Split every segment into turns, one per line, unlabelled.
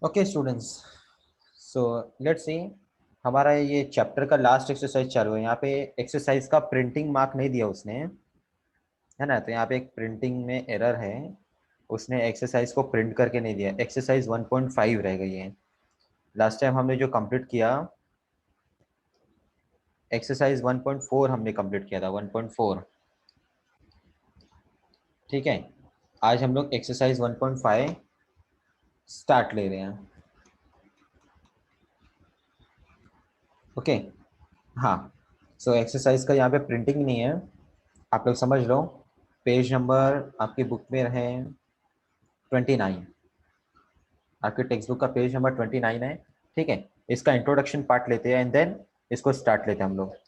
Okay students, so let's see. हमारा ये chapter का लास्ट एक्सरसाइज चालू है। यहाँ पे एक्सरसाइज का प्रिंटिंग मार्क नहीं दिया उसने, है ना। तो यहाँ पे एक प्रिंटिंग में एरर है। उसने एक्सरसाइज को प्रिंट करके नहीं दिया। एक्सरसाइज 1.5 रह गई है। लास्ट टाइम हमने जो कंप्लीट किया, एक्सरसाइज 1.4 हमने कंप्लीट किया था, 1.4। ठीक है, आज हम लोग एक्सरसाइज 1.5 स्टार्ट ले रहे हैं। ओके, हाँ। सो एक्सरसाइज का यहाँ पे प्रिंटिंग नहीं है, आप लोग समझ लो। पेज नंबर आपकी बुक में है 29, आपके टेक्स्ट बुक का पेज नंबर 29 है। ठीक है, इसका इंट्रोडक्शन पार्ट लेते हैं एंड देन इसको स्टार्ट लेते हैं हम लोग।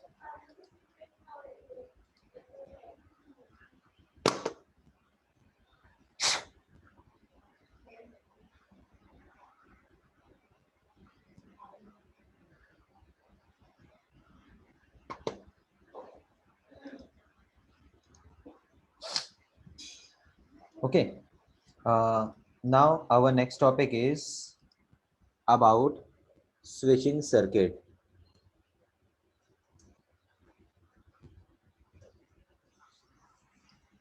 Okay, now our next topic is about switching circuit.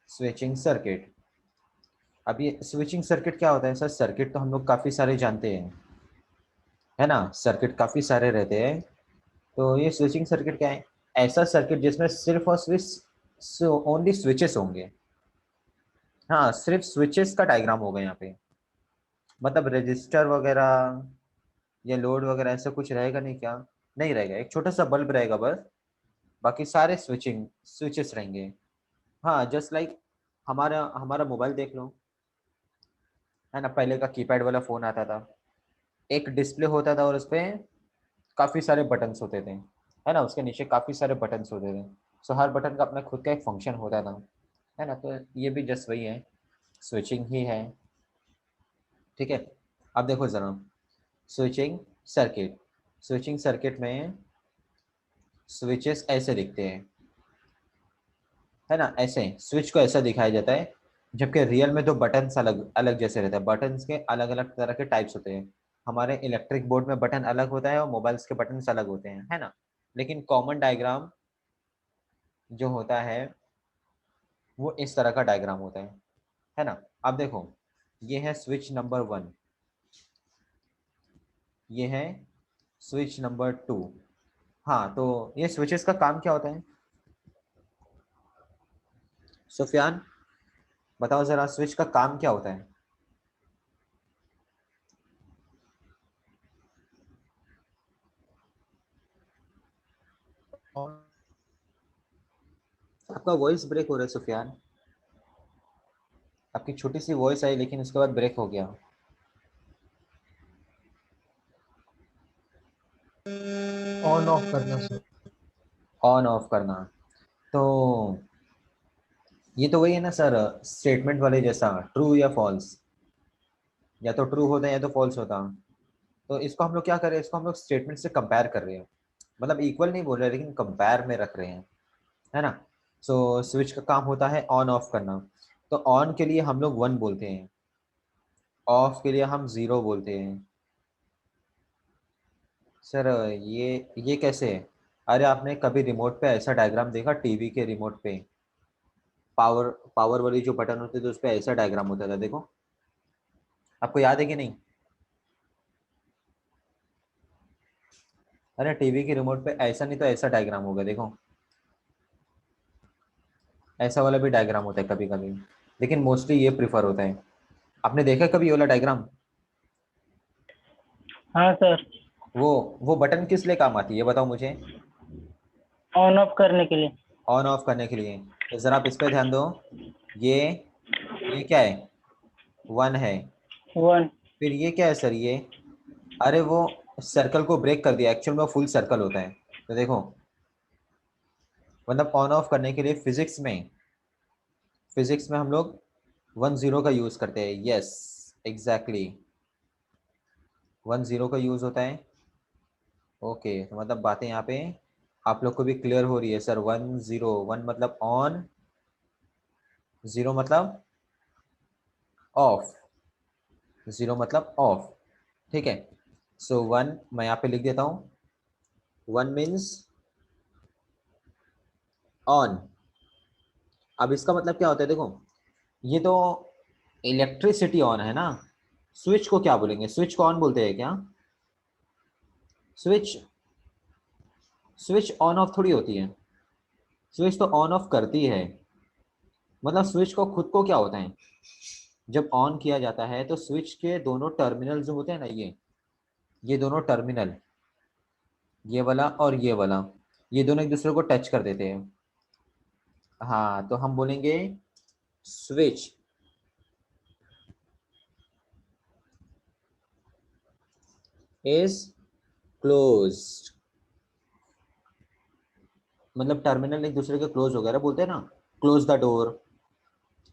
Switching circuit, अब ये स्विचिंग सर्किट क्या होता है सर? सर्किट तो हम लोग काफ़ी सारे जानते हैं, है ना। सर्किट काफ़ी सारे रहते हैं। तो ये स्विचिंग सर्किट क्या है? ऐसा सर्किट जिसमें सिर्फ और स्विच, ओनली स्विचेस होंगे। हाँ, सिर्फ स्विचेस का डायग्राम होगा यहाँ पे। मतलब रजिस्टर वगैरह या लोड वगैरह ऐसा कुछ रहेगा नहीं क्या? नहीं रहेगा, एक छोटा सा बल्ब रहेगा बस। बाकी सारे स्विचेस रहेंगे। हाँ, जस्ट लाइक हमारा हमारा मोबाइल देख लो, है ना। पहले का कीपैड वाला फोन आता था, एक डिस्प्ले होता था और उस पे काफी सारे बटन्स होते थे, है ना। उसके नीचे काफी सारे बटन्स होते थे। सो हर बटन का अपना खुद का एक फंक्शन होता था, है ना। तो ये भी जस्ट वही है, स्विचिंग ही है। ठीक है, अब देखो जरा, स्विचिंग सर्किट। स्विचिंग सर्किट में स्विचेस ऐसे दिखते हैं, है ना। ऐसे स्विच को ऐसा दिखाया जाता है, जबकि रियल में तो बटन्स अलग अलग जैसे रहते हैं। बटन्स के अलग अलग तरह के टाइप्स होते हैं। हमारे इलेक्ट्रिक बोर्ड में बटन अलग होता है और मोबाइल्स के बटन्स अलग होते हैं, है ना। लेकिन कॉमन डायग्राम जो होता है वो इस तरह का डायग्राम होता है ना। अब देखो, ये है स्विच नंबर 1, ये है स्विच नंबर 2। हाँ, तो ये स्विचेस का काम क्या होता है? सुफियान, बताओ जरा, स्विच का काम क्या होता है? आपका वॉइस ब्रेक हो रहा है सुफियान। आपकी छोटी सी वॉइस आई लेकिन उसके बाद ब्रेक हो गया।
ऑन ऑफ करना सर।
ऑन ऑफ करना, तो ये तो वही है ना सर, स्टेटमेंट वाले जैसा, ट्रू या फॉल्स। या तो ट्रू होता है या तो फॉल्स होता। तो इसको हम लोग क्या कर रहे हैं, इसको हम लोग स्टेटमेंट से कंपेयर कर रहे हैं। मतलब इक्वल नहीं बोल रहे लेकिन कंपेयर में रख रहे हैं, है ना। सो स्विच का काम होता है ऑन ऑफ करना। तो ऑन के लिए हम लोग 1 बोलते हैं, ऑफ के लिए हम 0 बोलते हैं। सर ये कैसे है? अरे आपने कभी रिमोट पे ऐसा डायग्राम देखा? टीवी के रिमोट पे पावर पावर वाली जो बटन होते थे उस पे ऐसा डायग्राम होता था, देखो। आपको याद है कि नहीं? अरे टीवी के रिमोट पे ऐसा नहीं तो ऐसा डायग्राम होगा, देखो। ऐसा वाला भी डायग्राम होता है कभी कभी, लेकिन मोस्टली ये प्रिफर होता है। आपने देखा कभी ये वाला डायग्राम?
हाँ सर।
वो वो बटन किस लिए काम आती है, बताओ मुझे।
ऑन ऑफ करने के लिए।
ऑन ऑफ करने के लिए। तो जरा आप इस पे ध्यान दो। ये ये क्या है? 1 है।
वन।
फिर ये क्या है सर? ये, अरे वो सर्कल को ब्रेक कर दिया, एक्चुअल में फुल सर्कल होता है। तो देखो, मतलब ऑन ऑफ करने के लिए फिजिक्स में हम लोग 1 0 का यूज करते हैं। यस, एग्जैक्टली, 1 0 का यूज होता है। ओके, तो मतलब बातें यहाँ पे आप लोग को भी क्लियर हो रही है सर। 1 0, 1 मतलब ऑन, 0 मतलब ऑफ, 0 मतलब ऑफ। ठीक है। सो वन मैं यहाँ पे लिख देता हूँ, वन मीन्स ऑन। अब इसका मतलब क्या होता है, देखो ये तो इलेक्ट्रिसिटी ऑन है ना, स्विच को क्या बोलेंगे, स्विच को ऑन बोलते हैं क्या? स्विच स्विच ऑन ऑफ थोड़ी होती है, स्विच तो ऑन ऑफ करती है। मतलब स्विच को खुद को क्या होता है, जब ऑन किया जाता है तो स्विच के दोनों टर्मिनल जो होते हैं ना, ये दोनों टर्मिनल, ये वाला और ये वाला, ये दोनों एक दूसरे को टच कर देते हैं। हाँ, तो हम बोलेंगे स्विच इज क्लोज्ड। मतलब टर्मिनल एक दूसरे के क्लोज वगैरह बोलते हैं ना, close the door.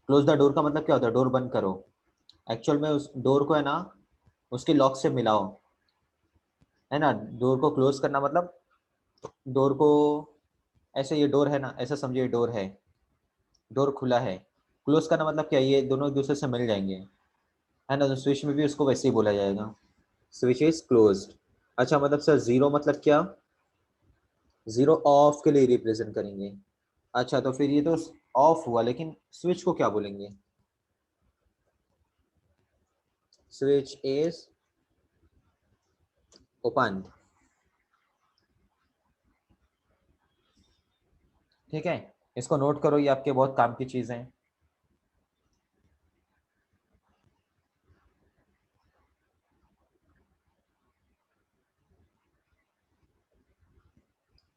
Close the door का मतलब क्या होता है, डोर बंद करो। एक्चुअल में उस डोर को है ना, उसके लॉक से मिलाओ, है ना। डोर को क्लोज करना मतलब डोर को, ऐसे ये डोर है ना, ऐसा समझिए डोर है, डोर खुला है। क्लोज करना मतलब क्या, ये दोनों एक दूसरे से मिल जाएंगे, है ना। तो स्विच में भी उसको वैसे ही बोला जाएगा, स्विच इज क्लोज्ड। अच्छा, मतलब सर जीरो मतलब क्या, जीरो ऑफ के लिए रिप्रेजेंट करेंगे। अच्छा, तो फिर ये तो ऑफ हुआ, लेकिन स्विच को क्या बोलेंगे, स्विच इज ओपन। ठीक है, इसको नोट करो, ये आपके बहुत काम की चीज है।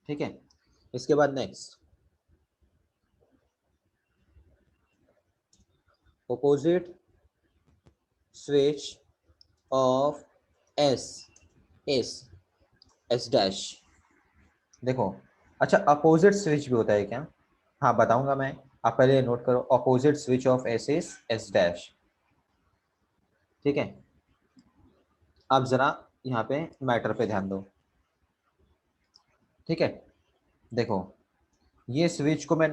ठीक है, इसके बाद next, opposite switch of s is s dash. देखो, अच्छा अपोजिट स्विच भी होता है क्या? हाँ बताऊंगा मैं, आप पहले नोट करो, opposite switch off S is S dash. ठीक है, आप जरा यहाँ पे मैटर पे ध्यान दो। ठीक है, देखो ये स्विच को मैं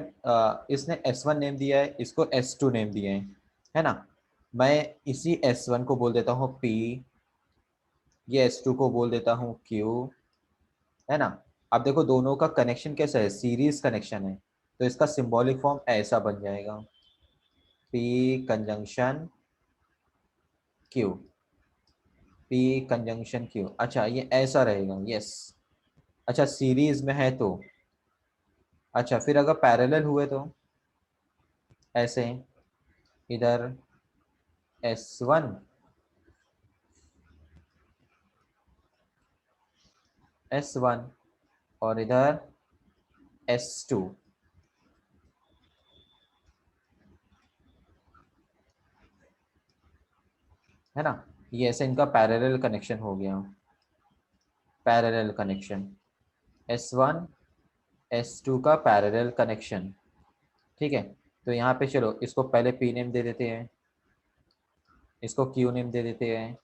इसने S1 नेम दिया है, इसको S2 नेम दिए हैं, है ना। मैं इसी S1 को बोल देता हूँ P, ये S2 को बोल देता हूँ Q, है ना। अब देखो दोनों का कनेक्शन कैसा है, सीरीज कनेक्शन है, तो इसका सिंबॉलिक फॉर्म ऐसा बन जाएगा, P conjunction Q, P conjunction Q। अच्छा ये ऐसा रहेगा, यस। अच्छा सीरीज में है तो, अच्छा फिर अगर पैरेलल हुए तो ऐसे, इधर S1 S1 और इधर S2, है ना। ये ऐसे इनका पैरेलल कनेक्शन हो गया, पैरेलल कनेक्शन, S1 S2 का पैरेलल कनेक्शन। ठीक है, तो यहाँ पे चलो इसको पहले P नेम दे देते हैं, इसको Q नेम दे देते हैं।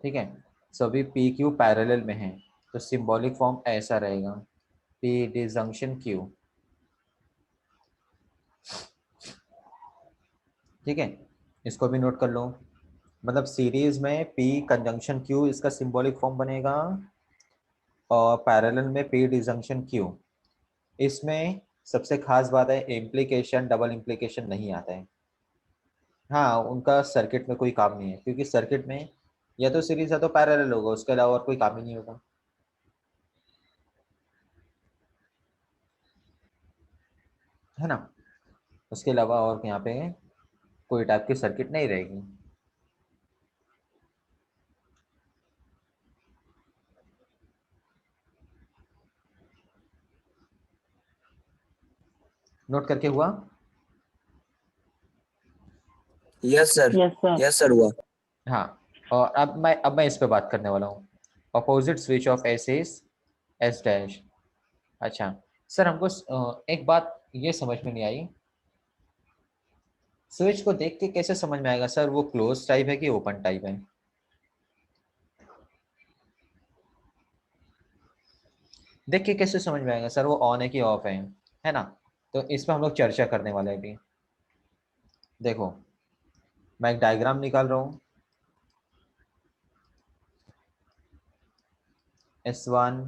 ठीक है, सभी पी क्यू पैरेलल में हैं, तो सिंबॉलिक फॉर्म ऐसा रहेगा, P डिजंक्शन Q। ठीक है, इसको भी नोट कर लो, मतलब सीरीज में P कंजंक्शन Q इसका सिंबॉलिक फॉर्म बनेगा, और पैरेलल में P डिजंक्शन Q। इसमें सबसे खास बात है, इम्प्लीकेशन डबल इम्प्लीकेशन नहीं आता है। हाँ, उनका सर्किट में कोई काम नहीं है, क्योंकि सर्किट में या तो सीरीज है तो पैरेलल होगा, उसके अलावा और कोई काम ही नहीं होगा, है ना। उसके अलावा और यहाँ पे कोई टाइप की सर्किट नहीं रहेगी। नोट करके हुआ?
Yes sir.
Yes sir.
Yes sir हुआ।
हाँ, और अब मैं इस पे बात करने वाला हूँ, opposite switch off S is S dash. अच्छा सर, हमको एक बात ये समझ में नहीं आई, स्विच को देख के कैसे समझ में आएगा सर वो क्लोज टाइप है कि ओपन टाइप है? देख के कैसे समझ में आएगा सर वो ऑन है कि ऑफ है ना। तो इस पर हम लोग चर्चा करने वाले हैं अभी। देखो मैं एक डायग्राम निकाल रहा हूँ, S1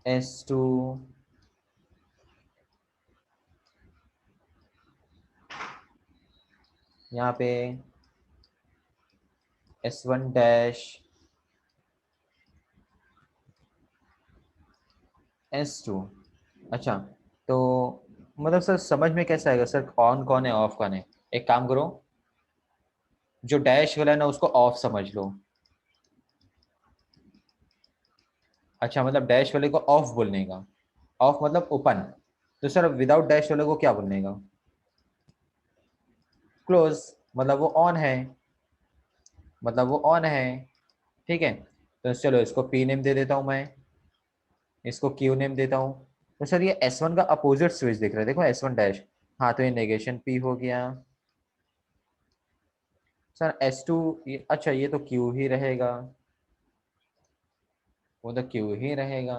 S2 यहाँ पे S1 डैश S2। अच्छा, तो मतलब सर समझ में कैसे आएगा सर ऑन कौन है ऑफ कौन है? एक काम करो, जो डैश वाला है ना उसको ऑफ समझ लो। अच्छा, मतलब डैश वाले को ऑफ बोलने का, ऑफ मतलब ओपन। तो सर विदाउट डैश वाले को क्या बोलने का? क्लोज, मतलब वो ऑन है, मतलब वो ऑन है। ठीक है, तो चलो इसको पी नेम दे देता हूँ मैं, इसको क्यू नेम देता हूँ। तो सर ये S1 का अपोजिट स्विच दिख रहा है, देखो S1 डैश। हाँ, तो ये नेगेशन पी हो गया। सर S2, अच्छा ये तो क्यू ही रहेगा, वो तो क्यू ही रहेगा।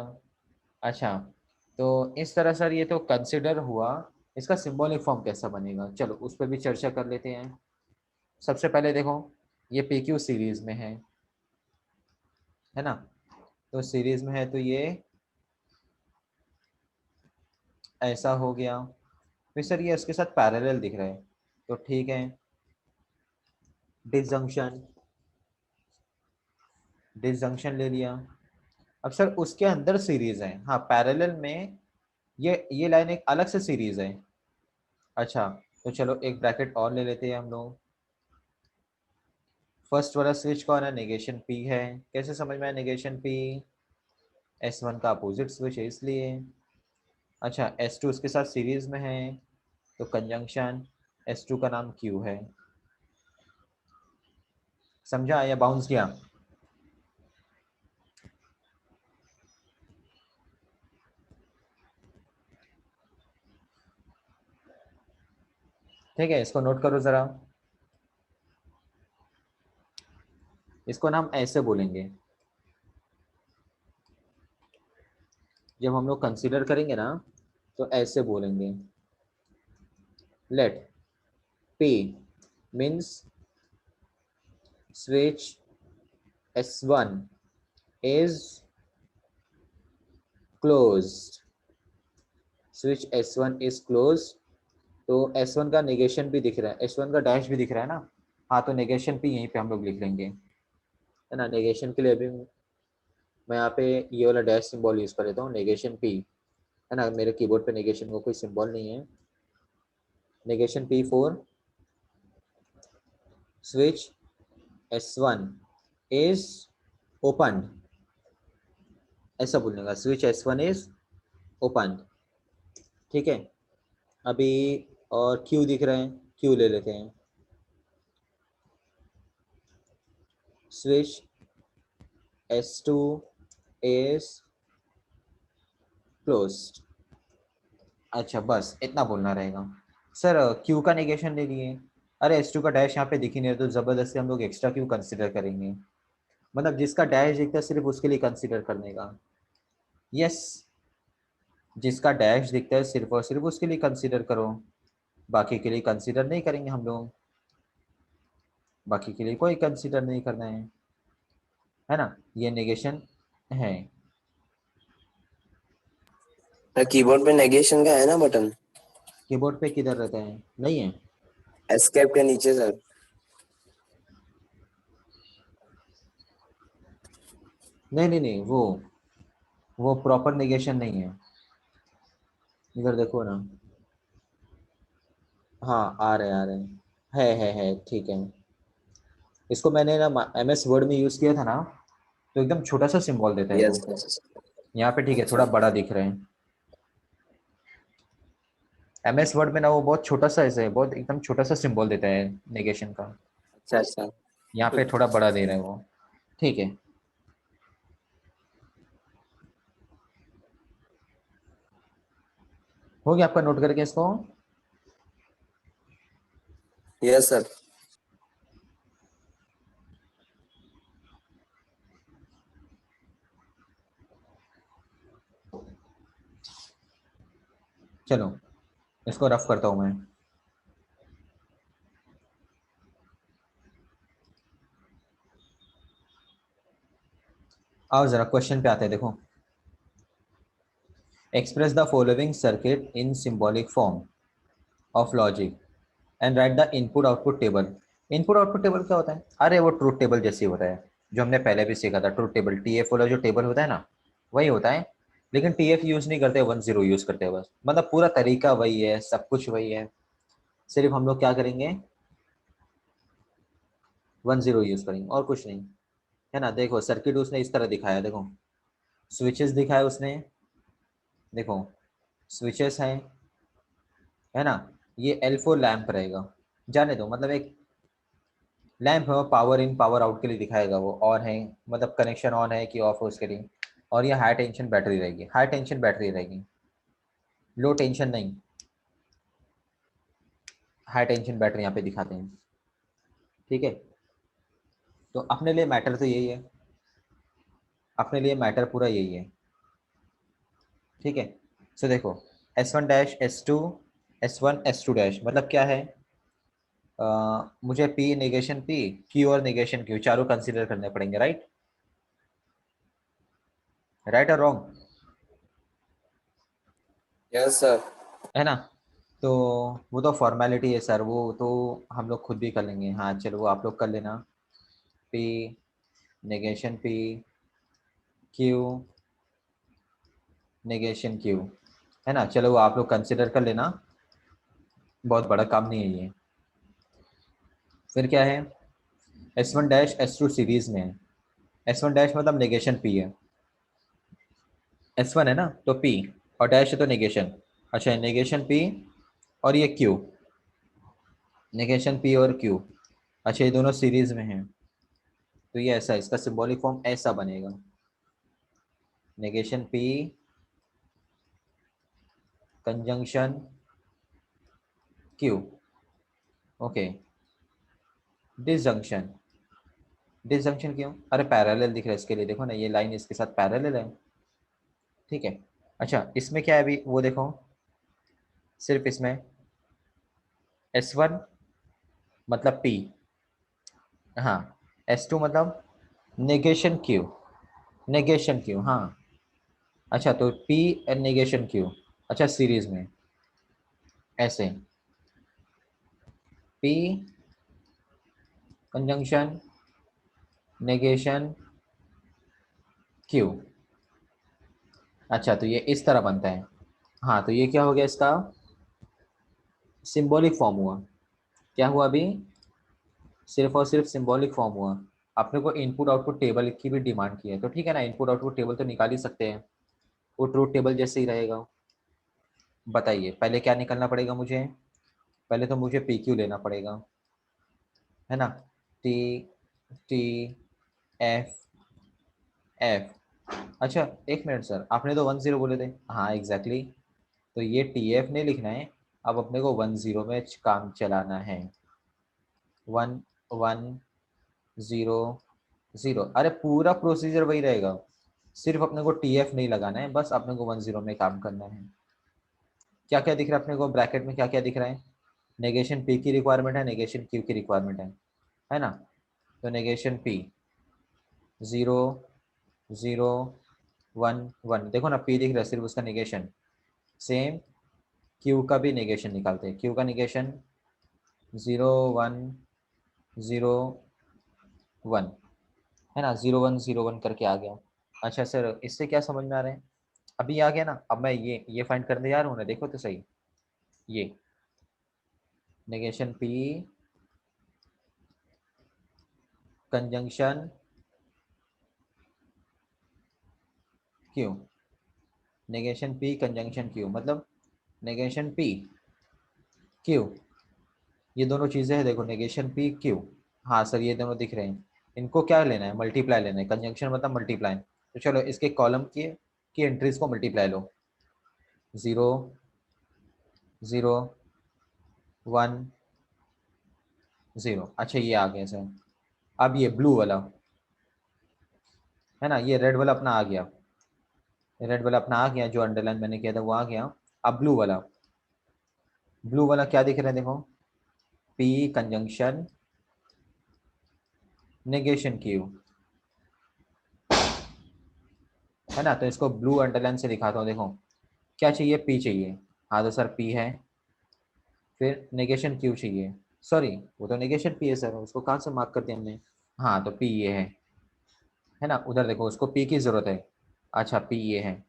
अच्छा, तो इस तरह सर ये तो कंसिडर हुआ। इसका सिंबॉलिक फॉर्म कैसा बनेगा, चलो उस पर भी चर्चा कर लेते हैं। सबसे पहले देखो, ये पी क्यू सीरीज में है ना? तो सीरीज में है तो ये ऐसा हो गया। फिर सर ये इसके साथ पैरेलल दिख रहा है, तो ठीक है, डिसजंक्शन, डिसजंक्शन ले लिया। अब सर उसके अंदर सीरीज है, हाँ पैरेलल में, ये लाइन एक अलग से सीरीज है। अच्छा, तो चलो एक ब्रैकेट और ले लेते हैं हम लोग। फर्स्ट वाला स्विच कौन है? नेगेशन पी है। कैसे समझ में आया नेगेशन पी? S1 का अपोजिट स्विच है इसलिए। अच्छा, S2 उसके साथ सीरीज में है, तो कंजंक्शन S2 का नाम Q है। समझा या बाउंस किया? ठीक है, इसको नोट करो जरा, इसको ना हम ऐसे बोलेंगे, जब हम लोग कंसीडर करेंगे ना तो ऐसे बोलेंगे, let P means switch S1 is closed, switch S1 is closed। तो S1 का नेगेशन भी दिख रहा है, S1 का डैश भी दिख रहा है ना? हाँ, तो नेगेशन भी यहीं पे हम लोग लिख लेंगे, है ना? नेगेशन के लिए अभी मैं यहाँ पे ये वाला डैश सिंबल यूज कर लेता हूँ, नेगेशन पी, है ना? मेरे कीबोर्ड पे नेगेशन का कोई सिंबल नहीं है। Negation P four, switch S1 is open, ऐसा बोलने का, स्विच S1 इज ओपन। ठीक है, अभी और क्यू दिख रहे हैं, क्यू ले लेते हैं, स्विच S2 इज क्लोज्ड। अच्छा, बस इतना बोलना रहेगा। सर क्यू का नेगेशन ले लिए, अरे S2 का डैश यहाँ पे दिख ही नहीं रहा, तो जबरदस्ती हम लोग एक्स्ट्रा क्यू कंसिडर करेंगे, मतलब जिसका डैश दिखता है सिर्फ उसके लिए कंसिडर करने का। यस, जिसका डैश दिखता है सिर्फ और सिर्फ उसके लिए कंसिडर करो, बाकी के लिए कंसिडर नहीं करेंगे हम लोग, बाकी के लिए कोई कंसिडर नहीं करना है ना? ये नेगेशन है।
कीबोर्ड पे नेगेशन का है ना बटन?
कीबोर्ड पे किधर रहता है? नहीं है।
एस्केप के नीचे सर।
नहीं नहीं नहीं, वो प्रॉपर नेगेशन नहीं है, इधर देखो ना। हाँ, आ रहे आ रहे है, ठीक है। इसको मैंने ना MS वर्ड में यूज किया था ना, तो एकदम छोटा सा सिंबल देता है
यस
वो।
यस।
यहाँ पे ठीक है,
अच्छा
थोड़ा बड़ा दिख रहे हैं। MS वर्ड में ना वो बहुत छोटा सा ऐसे है, बहुत एकदम छोटा सा सिंबल देता है नेगेशन का।
अच्छा अच्छा।
यहाँ पे थोड़ा बड़ा दे रहा है वो। ठीक है, हो गया आपका नोट करके इसको?
Yes sir.
चलो इसको रफ करता हूँ मैं। आओ जरा क्वेश्चन पे आते हैं, देखो। Express the following circuit in symbolic form of logic and right the input output table. Input output table क्या होता है? अरे वो ट्रूथ टेबल जैसे ही होता है, जो हमने पहले भी सीखा था। ट्रूथ टेबल, टीएफ वाला जो टेबल होता है ना, वही होता है। लेकिन टीएफ यूज नहीं करते, 10 यूज करते हैं बस। मतलब पूरा तरीका वही है, सब कुछ वही है, सिर्फ हम लोग क्या करेंगे, 10 यूज करेंगे और कुछ नहीं। है ना? देखो सर्किट उसने इस तरह दिखाया, देखो स्विचेस दिखाया उसने, देखो स्विचेस हैं, है ना? ये L4 लैंप रहेगा, जाने दो, मतलब एक लैंप है, पावर इन पावर आउट के लिए दिखाएगा, वो ऑन है मतलब कनेक्शन ऑन है कि ऑफ है उसके लिए। और ये हाई टेंशन बैटरी रहेगी, हाई टेंशन बैटरी रहेगी, लो टेंशन नहीं, हाई टेंशन बैटरी यहाँ पे दिखाते हैं। ठीक है, तो अपने लिए मैटर तो यही है, अपने लिए मैटर पूरा यही है। ठीक है, सो देखो S1 dash S2 S1 S2 dash मतलब क्या है? मुझे P नेगेशन P, Q और नेगेशन Q चारों कंसीडर करने पड़ेंगे, राइट? राइट और रॉन्ग?
Yes sir.
है ना? तो वो तो फॉर्मेलिटी है सर, वो तो हम लोग खुद भी कर लेंगे। हाँ चलो, वो आप लोग कर लेना। P negation P, Q negation Q, है ना? चलो वो आप लोग कंसिडर कर लेना, बहुत बड़ा काम नहीं है ये। फिर क्या है? S1 डैश S2 सीरीज में है। S1 डैश मतलब नेगेशन P है, S1 है ना तो P, और डैश है तो नेगेशन। अच्छा, नेगेशन P और ये Q, नेगेशन P और Q, अच्छा ये दोनों सीरीज में हैं। तो ये ऐसा, इसका सिंबॉलिक फॉर्म ऐसा बनेगा, negation P conjunction Q। Okay, disjunction, disjunction क्यों? अरे पैरेलल दिख रहा है इसके लिए, देखो ना ये लाइन इसके साथ पैरेलल है। ठीक है, अच्छा इसमें क्या है अभी वो देखो, सिर्फ इसमें S1 मतलब P, हाँ, S2 मतलब नेगेशन Q, नेगेशन Q, हाँ। अच्छा तो P एंड नेगेशन Q, अच्छा सीरीज में ऐसे P कंजंक्शन नेगेशन Q। अच्छा तो ये इस तरह बनता है। हाँ तो ये क्या हो गया, इसका सिंबॉलिक फॉर्म हुआ। क्या हुआ अभी? सिर्फ और सिर्फ सिंबॉलिक फॉर्म हुआ। अपने को इनपुट आउटपुट टेबल की भी डिमांड की है, तो ठीक है ना, इनपुट आउटपुट टेबल तो निकाल ही सकते हैं, वो ट्रूथ टेबल जैसे ही रहेगा। बताइए पहले क्या निकलना पड़ेगा मुझे? पहले तो मुझे पी क्यू लेना पड़ेगा, है ना? T, T, F, F. अच्छा एक मिनट सर, आपने तो 10 बोले थे। हाँ एग्जैक्टली, तो ये टी एफ नहीं लिखना है, अब अपने को 10 में काम चलाना है। 1 1 0 0, अरे पूरा प्रोसीजर वही रहेगा, सिर्फ अपने को टी एफ नहीं लगाना है, बस अपने को 10 में काम करना है। क्या क्या दिख रहा है अपने को ब्रैकेट में, क्या क्या दिख रहा है? नेगेशन पी की रिक्वायरमेंट है, नेगेशन क्यू की रिक्वायरमेंट है ना? तो नेगेशन पी 0 0 1 1, देखो ना पी दिख रहा है, सिर्फ उसका नेगेशन। सेम क्यू का भी नेगेशन निकालते हैं, क्यू का नेगेशन 0 1 0 1, है ना? 0 1 0 1 करके आ गया। अच्छा सर इससे क्या समझ में आ रहा है? अभी आ गया ना? अब मैं ये फाइंड करने जा रहा हूँ ना, देखो तो सही, ये negation P conjunction Q, negation P conjunction Q मतलब नेगेशन पी क्यू, ये दोनों चीजें हैं, देखो नेगेशन पी क्यू। हाँ सर ये दोनों दिख रहे हैं, इनको क्या लेना है? मल्टीप्लाई लेना है, कंजंक्शन मतलब मल्टीप्लाई। तो चलो इसके कॉलम की एंट्रीज को मल्टीप्लाई लो, 0 0 1 0। अच्छा ये आ गया सर। अब ये ब्लू वाला, है ना, ये रेड वाला अपना आ गया, रेड वाला अपना आ गया, जो अंडरलाइन मैंने किया था वो आ गया। अब ब्लू वाला, ब्लू वाला क्या दिख रहा है देखो, पी कंजंक्शन नेगेशन क्यू, है ना। तो इसको ब्लू अंडरलाइन से दिखाता हूँ। देखो क्या चाहिए, पी चाहिए। हाँ तो सर पी है। फिर नेगेशन क्यू चाहिए। सॉरी वो तो नेगेशन पी है सर, उसको कहाँ से मार्क कर दिया हमने। हाँ तो पी ये है ना। उधर देखो उसको पी की ज़रूरत है। अच्छा पी ये है।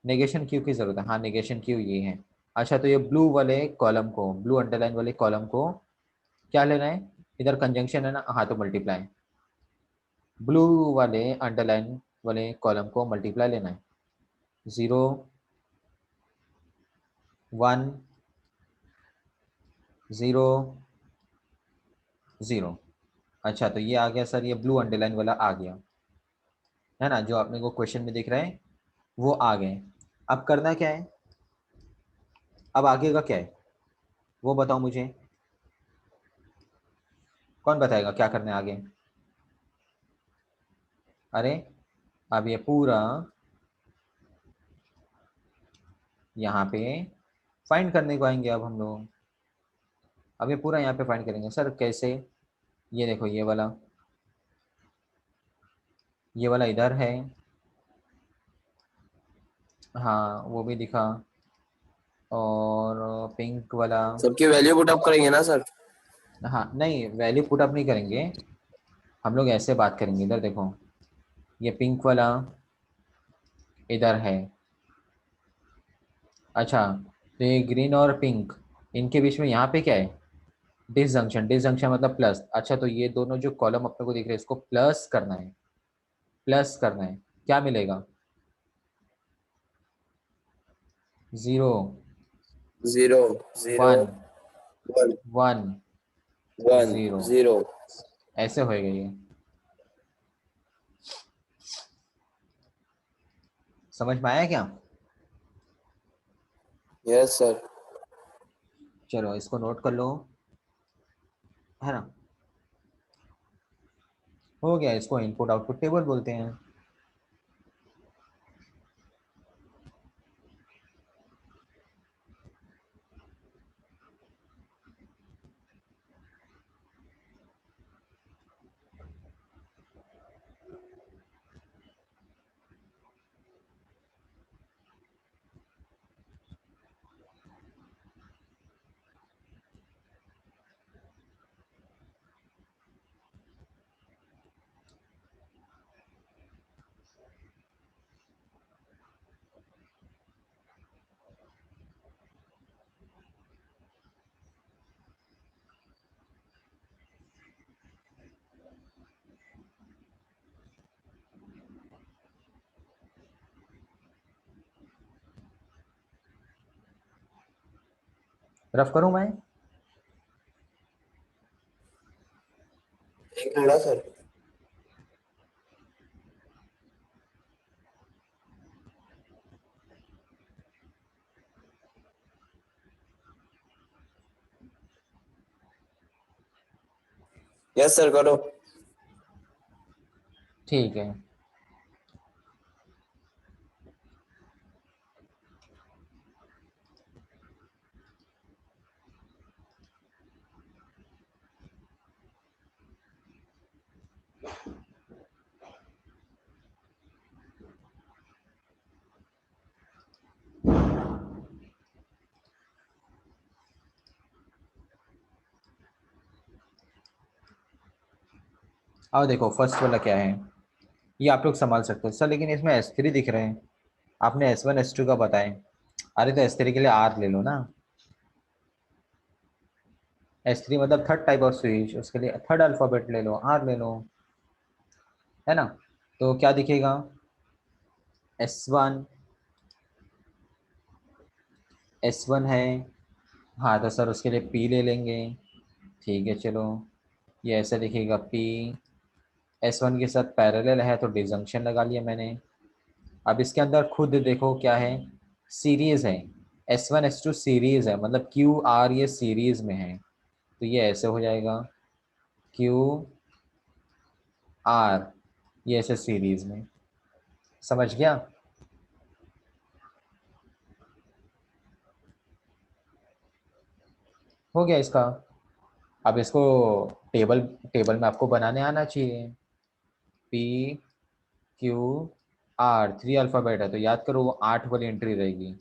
नेगेशन क्यू की ज़रूरत है। हाँ नेगेशन क्यू ये है। अच्छा तो ये ब्लू वाले कॉलम को, ब्लू अंडरलाइन वाले कॉलम को क्या लेना है, इधर कंजंक्शन है ना, हाँ तो मल्टीप्लाई। ब्लू वाले अंडरलाइन वाले कॉलम को मल्टीप्लाई लेना है। 0 1 0 0। अच्छा तो ये आ गया सर, ये ब्लू अंडरलाइन वाला आ गया, है ना, जो आपने को क्वेश्चन में दिख रहा है वो आ गए। अब करना क्या है, अब आगे का क्या है वो बताओ मुझे, कौन बताएगा क्या करना है आगे। अरे अब ये पूरा यहाँ पे फाइंड करने को आएंगे अब हम लोग। अब ये पूरा यहाँ पे फाइंड करेंगे सर, कैसे। ये देखो ये वाला इधर है। हाँ वो भी दिखा। और पिंक वाला।
सबकी वैल्यू पुट अप करेंगे ना सर?
हाँ नहीं वैल्यू पुट अप नहीं करेंगे, हम लोग ऐसे बात करेंगे। इधर देखो ये पिंक वाला इधर है। अच्छा तो ये ग्रीन और पिंक, इनके बीच में यहाँ पे क्या है, डिसजंक्शन। डिसजंक्शन मतलब प्लस। अच्छा तो ये दोनों जो कॉलम अपने को दिख रहे हैं इसको प्लस करना है, प्लस करना है। क्या मिलेगा, 0
0 0
1
1
1
1
0।
0।
ऐसे होएगा ये, समझ में आया क्या।
Yes sir.
चलो इसको नोट कर लो, है ना। हो गया, इसको इनपुट आउटपुट टेबल बोलते हैं। रफ करूं मैं।
एक मिनट सर। यस सर करो।
ठीक है। अब देखो फर्स्ट वाला क्या है, ये आप लोग संभाल सकते हो सर, लेकिन इसमें S3 दिख रहे हैं, आपने S1 S2 का बताएं। अरे तो S3 के लिए R ले लो ना। S3 मतलब थर्ड टाइप ऑफ स्विच, उसके लिए थर्ड अल्फाबेट ले लो, R ले लो, है ना। तो क्या दिखेगा, S1 S1 है। हाँ तो सर उसके लिए P ले लेंगे। ठीक है चलो, ये ऐसा दिखेगा P। S1 के साथ पैरेलल है तो डिजंक्शन लगा लिया मैंने। अब इसके अंदर खुद देखो क्या है, सीरीज है। S1 S2 सीरीज है, मतलब QR ये सीरीज में है, तो ये ऐसे हो जाएगा QR, ये ऐसे सीरीज में। समझ गया। हो गया इसका। अब इसको टेबल टेबल में आपको बनाने आना चाहिए। P Q आर 3 अल्फाबेट है तो याद करो वो 8 वाली एंट्री रहेगी।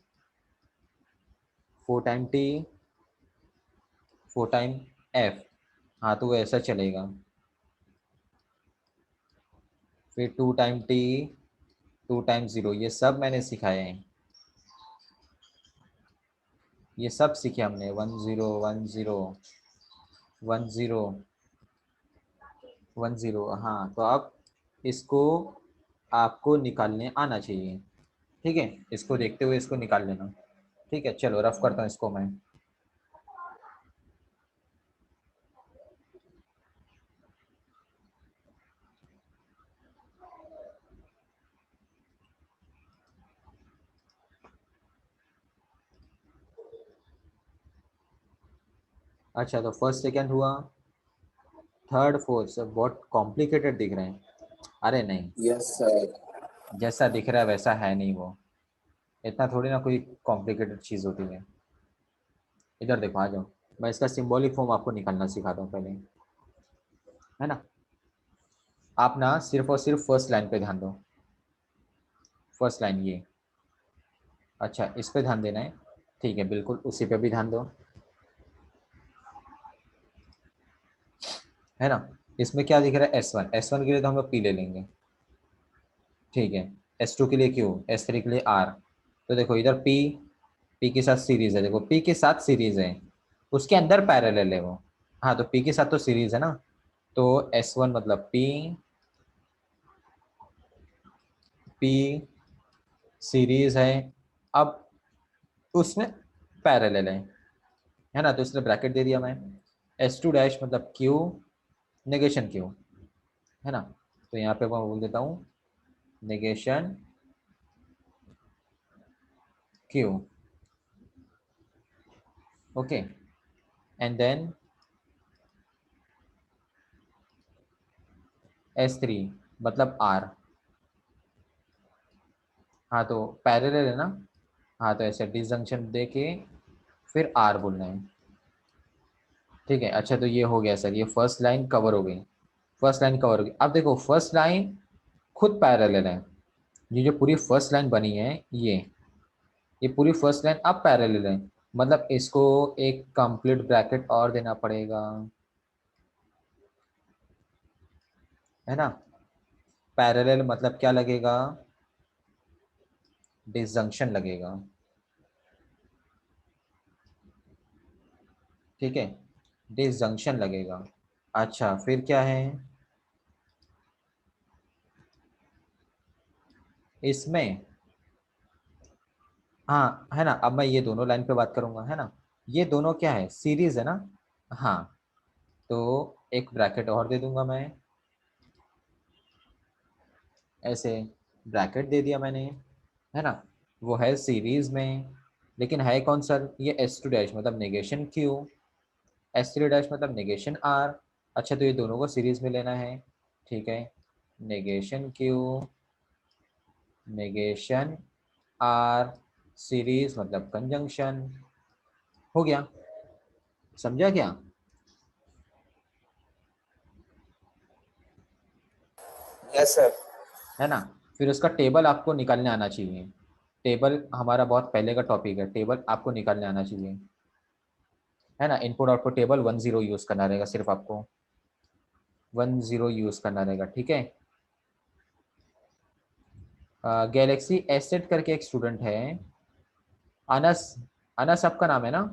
4 टाइम टी, 4 टाइम एफ, हाँ तो वो ऐसा चलेगा। फिर 2 टाइम टी, 2 टाइम 0, ये सब मैंने सिखाए हैं, ये सब सीखे हमने। 1 0 1 0 1 0 1 0, हाँ तो अब इसको आपको निकालने आना चाहिए। ठीक है, इसको देखते हुए इसको निकाल लेना। ठीक है, चलो रफ करता हूँ इसको मैं। अच्छा तो फर्स्ट सेकंड हुआ, थर्ड फोर्थ सब बहुत कॉम्प्लिकेटेड दिख रहे हैं। अरे नहीं,
Yes, sir.
जैसा दिख रहा है वैसा है नहीं वो, इतना थोड़ी ना कोई कॉम्प्लिकेटेड चीज़ होती है। इधर देखो, आ जाओ, मैं इसका सिंबॉलिक फॉर्म आपको निकालना सिखाता हूँ पहले, है ना। आप ना सिर्फ और सिर्फ फर्स्ट लाइन पे ध्यान दो, फर्स्ट लाइन ये। अच्छा इस पे ध्यान देना है, ठीक है, बिल्कुल उसी पे भी ध्यान दो, है ना। इसमें क्या दिख रहा है, S1, S1 के लिए तो हम लोग P ले लेंगे, ठीक है। S2 के लिए Q, S3 के लिए R। तो देखो इधर P के साथ सीरीज है, देखो P के साथ सीरीज है, उसके अंदर पैरेलल है वो। हाँ तो P के साथ तो सीरीज है ना, तो S1 मतलब P सीरीज है। अब उसमें पैरेलल है ना, तो इसलिए ब्रैकेट दे दिया मैं। S2 डैश मतलब Q, नेगेशन Q, है ना। तो यहाँ पे मैं बोल देता हूँ negation Q, okay. And then S3 मतलब R, हाँ तो पैरेलल है ना, हाँ तो ऐसे डिसजंक्शन दे के फिर R बोलना है, ठीक है। अच्छा तो ये हो गया सर, ये फर्स्ट लाइन कवर हो गई, फर्स्ट लाइन कवर हो गई। अब देखो फर्स्ट लाइन खुद पैरेलल है, ये जो पूरी फर्स्ट लाइन बनी है ये पूरी फर्स्ट लाइन अब पैरेलल है, मतलब इसको एक कंप्लीट ब्रैकेट और देना पड़ेगा, है ना। पैरेलल मतलब क्या लगेगा, डिसजंक्शन लगेगा, ठीक है, डिसजंक्शन लगेगा। अच्छा फिर क्या है इसमें, हाँ है ना। अब मैं ये दोनों लाइन पे बात करूंगा, है ना, ये दोनों क्या है, सीरीज है ना। हाँ तो एक ब्रैकेट और दे दूंगा मैं, ऐसे ब्रैकेट दे दिया मैंने, है ना। वो है सीरीज में, लेकिन है कौन सा, ये S2 डैश मतलब नेगेशन Q, S3 डैश मतलब नेगेशन R। अच्छा तो ये दोनों को सीरीज में लेना है, ठीक है। Negation Q, negation R, series मतलब कंजंक्शन, हो गया, समझा क्या।
Yes, sir.
है ना। फिर उसका टेबल आपको निकालने आना चाहिए, टेबल हमारा बहुत पहले का टॉपिक है, टेबल आपको निकालने आना चाहिए, है ना। इनपुट आउटपुट टेबल 1 0 यूज करना रहेगा, सिर्फ आपको 1 0 यूज करना रहेगा, ठीक है। गैलेक्सी एसेट करके एक स्टूडेंट है, अनस, अनस आपका नाम है ना।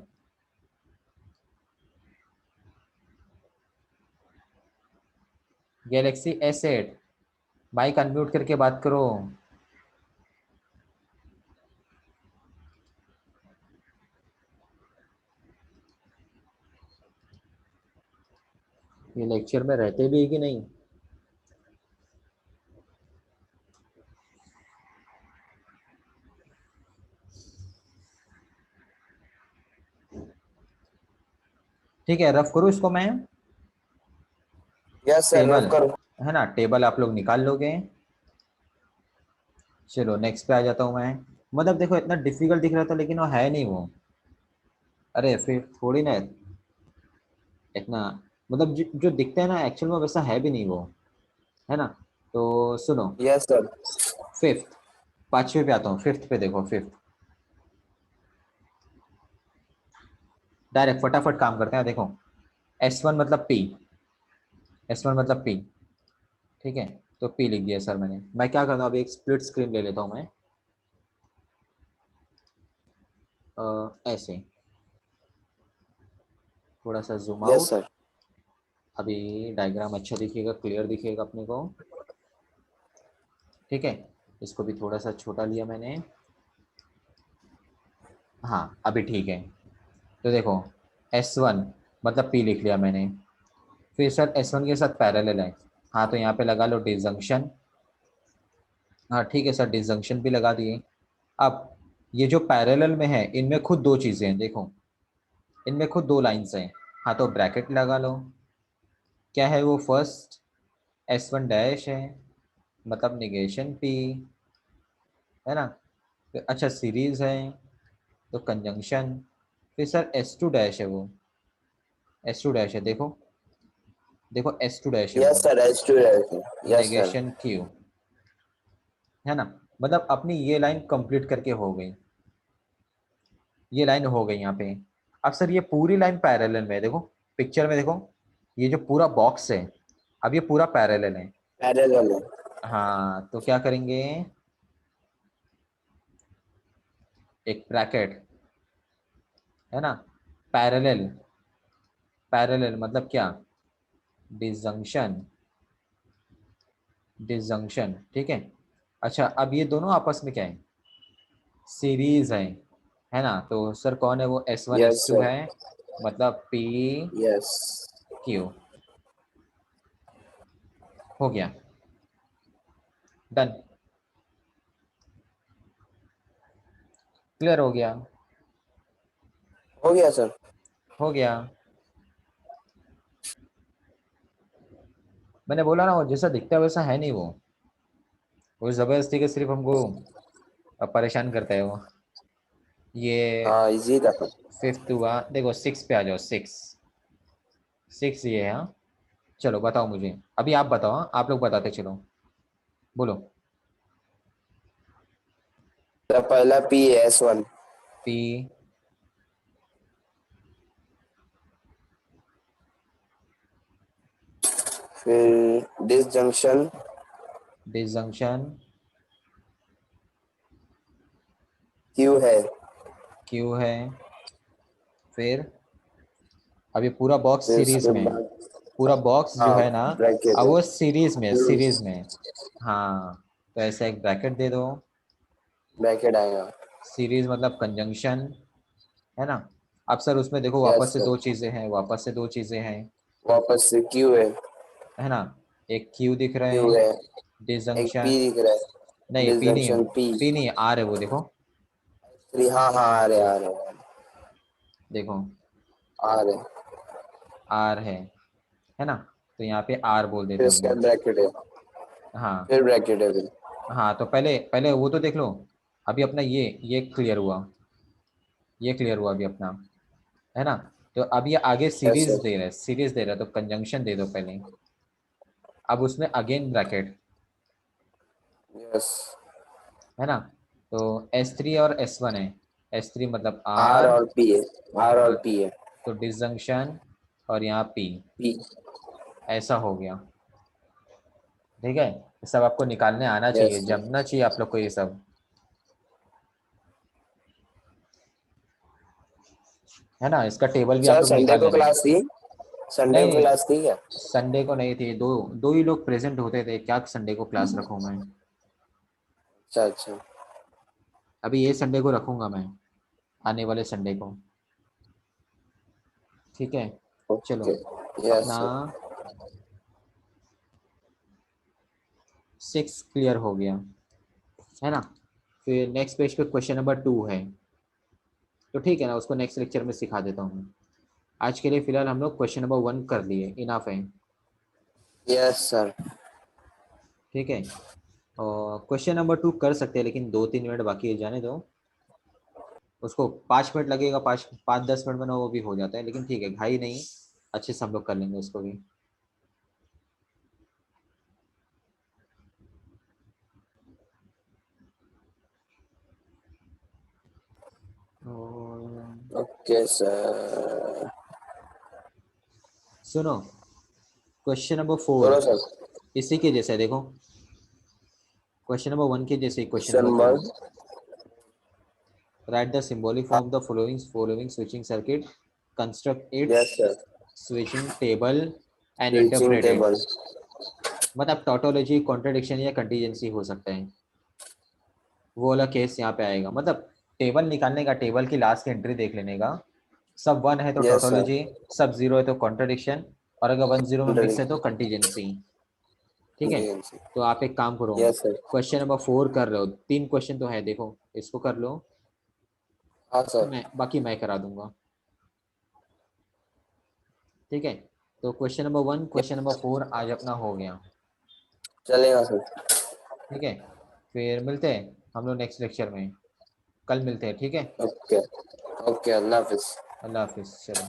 गैलेक्सी एसेट, माइक अनम्यूट करके बात करो। ये लेक्चर में रहते भी है कि नहीं। ठीक है, रफ करूँ इसको मैं,
Yes, sir.
टेबल,
रफ करो.
है ना, टेबल आप लोग निकाल लोगे। चलो नेक्स्ट पे आ जाता हूँ मैं। मतलब देखो इतना डिफिकल्ट दिख रहा था लेकिन वो है नहीं वो, अरे फिर थोड़ी ना इतना, मतलब जो दिखता है ना एक्चुअल में वैसा है भी नहीं वो, है ना। तो सुनो,
Yes, sir.
फिफ्थ, 5वें पे आता हूँ, 5th पे देखो, 5th। डायरेक्ट फटाफट काम करते हैं, देखो S1 मतलब P, S1 मतलब P, ठीक है। तो P लिख दिया सर मैंने। मैं क्या करता हूँ, अभी एक स्प्लिट स्क्रीन ले लेता हूँ मैं, ऐसे थोड़ा सा जूम
यस
आउट।
सर।
अभी डायग्राम अच्छा दिखेगा, क्लियर दिखेगा अपने को, ठीक है। इसको भी थोड़ा सा छोटा लिया मैंने, हाँ अभी ठीक है। तो देखो S1 मतलब P लिख लिया मैंने। फिर सर S1 के साथ पैरेलल है, हाँ तो यहाँ पे लगा लो डिसजंक्शन। हाँ ठीक है सर, डिसजंक्शन भी लगा दिए। अब ये जो पैरेलल में है इनमें खुद दो चीज़ें हैं, देखो इनमें खुद दो लाइंस हैं, हाँ तो ब्रैकेट लगा लो। क्या है वो, फर्स्ट S1 डैश है, मतलब निगेशन P, है ना। फिर अच्छा सीरीज है तो कंजंक्शन। फिर सर S2 डैश है, वो S2 डैश है, देखो देखो S2 डैश है
यस
वो,
sir, H2 yes sir.
Negation Q, है ना। मतलब अपनी ये लाइन कंप्लीट करके हो गई, ये लाइन हो गई यहाँ पे। अब सर ये पूरी लाइन पैरेलल में है, देखो पिक्चर में देखो, ये जो पूरा बॉक्स है अब ये पूरा पैरेलल है।
पैरेलल है।
हाँ तो क्या करेंगे, एक ब्रैकेट, है ना, पैरेलल, पैरेलल मतलब क्या, डिसजंक्शन, डिसजंक्शन, ठीक है। अच्छा अब ये दोनों आपस में क्या है, सीरीज है ना। तो सर कौन है वो, S1
यस
S2
सर।
है, मतलब P
यस।
Q, हो गया, डन, क्लियर हो गया,
हो गया सर।
हो गया। मैंने बोला ना वो जैसा दिखता है वैसा है नहीं वो जबरदस्ती के सिर्फ हमको परेशान करता है वो। ये
हाँ इजी था सर।
5th हुआ, देखो 6 पे आ जाओ, 6, 6 ये है, हाँ। चलो बताओ मुझे, अभी आप बताओ, हाँ? आप लोग बताते चलो, बोलो।
तो पहला P है S1।
P,
फिर डिसजंक्शन
डिसजंक्शन
Q है।
Q है। फिर अब ये पूरा बॉक्स
फिर
सीरीज
उसके
में है,
बाद
पूरा बॉक्स जो
हाँ
है ना,
ब्रैकेट
अब
है।
वो सीरीज में,
फिर
सीरीज में, हाँ तो ऐसा एक ब्रैकेट दे दो।
ब्रैकेट आएगा।
सीरीज मतलब कंजंक्शन, है ना। अब सर उसमें देखो
यस
वापस से
सर।
दो चीजें हैं, वापस से दो चीजें हैं,
वापस से Q
है ना। एक Q दिख रहा है,
है। एक P
डिसजंक्शन,
दिख रहा है।
नहीं P नहीं है,
डिसजंक्शन P।
P नहीं है, R है वो, देखो
फिर हाँ हाँ आ रहे
देखो
आ रहे।
R है ना। तो यहाँ पे R बोल
फिर
देते हम
उसके बाद
लोग,
ब्रैकेट है।
हाँ।
फिर ब्रैकेट है फिर।
हाँ तो पहले पहले वो तो देख लो, अभी अपना ये क्लियर हुआ, ये क्लियर हुआ अभी अपना, है ना। तो अब ये आगे
यस
सीरीज
सर।
दे रहा है, सीरीज दे रहा है, तो कंजंक्शन दे दो पहले। अब उसमें अगेन ब्रैकेट,
यस।
है ना। तो S3 और S1 है, S3 मतलब
R
R,
और P है। R
हाँ
और P है।
तो डिसजंक्शन और यहाँ P,
P।
ऐसा हो गया, ठीक है। ये सब आपको निकालने आना चाहिए,
यस सर।
जमना चाहिए आप लोग को ये सब, है ना। इसका टेबल भी आप
सर
लोग
संडे
निकाल
को
लेना।
क्लास थी। संडे
नहीं
को
नहीं,
क्लास थी क्या?
संडे को नहीं थी, दो दो ही लोग प्रेजेंट होते थे, क्या संडे को क्लास रखूँ मैं।
अच्छा अच्छा।
अभी ये संडे को रखूंगा मैं, आने वाले संडे को, ठीक है। चलो
ओके। यस
अपना
सर।
6 क्लियर हो गया, है ना। फिर नेक्स्ट पेज पे क्वेश्चन नंबर 2 है, तो ठीक है ना, उसको नेक्स्ट लेक्चर में सिखा देता हूँ मैं। आज के लिए फिलहाल हम लोग क्वेश्चन नंबर 1 कर लिए, इनफ है,
यस सर।
ठीक है। और क्वेश्चन नंबर 2 कर सकते हैं, लेकिन 2-3 मिनट बाकी है, जाने दो उसको, 5 मिनट लगेगा, 5-10 मिनट में ना वो भी हो जाता है, लेकिन ठीक है, घाई नहीं, अच्छे से हम लोग कर लेंगे उसको भी।
Okay sir.
सुनो, क्वेश्चन नंबर
बोलो
4
सर।
इसी के जैसा है, देखो क्वेश्चन नंबर 1 के जैसे question
question
number 2।
Number.
Write the symbolic form of the following switching circuit. Construct
yes
its
sir.
switching table and
switching
interpret it.
Table.
मतलब टोटोलॉजी, कॉन्ट्रडिक्शन या कंटीजेंसी हो सकता है, वो वाला केस यहाँ पे आएगा। मतलब टेबल निकालने का, टेबल की लास्ट एंट्री देख लेने का, सब 1 है तो
यस सर।
टोटोलॉजी, सब 0 है तो कॉन्ट्रडिक्शन, और अगर 1 0 में मिक्स है तो कंटीजेंसी। ठीक है, तो आप एक काम करो,
यस सर।
क्वेश्चन नंबर 4 कर रहे हो, 3 क्वेश्चन तो है, देखो इसको कर लो,
हाँ सर।
मैं करा दूंगा। ठीक है, तो क्वेश्चन नंबर 1 क्वेश्चन नंबर 4 आज अपना हो गया।
चलेगा सर।
ठीक है, फिर मिलते हैं हम लोग नेक्स्ट लेक्चर में, कल मिलते हैं। ठीक है,
ओके। ओके, अल्लाह हाफिज।
अल्लाह हाफिज, चलो।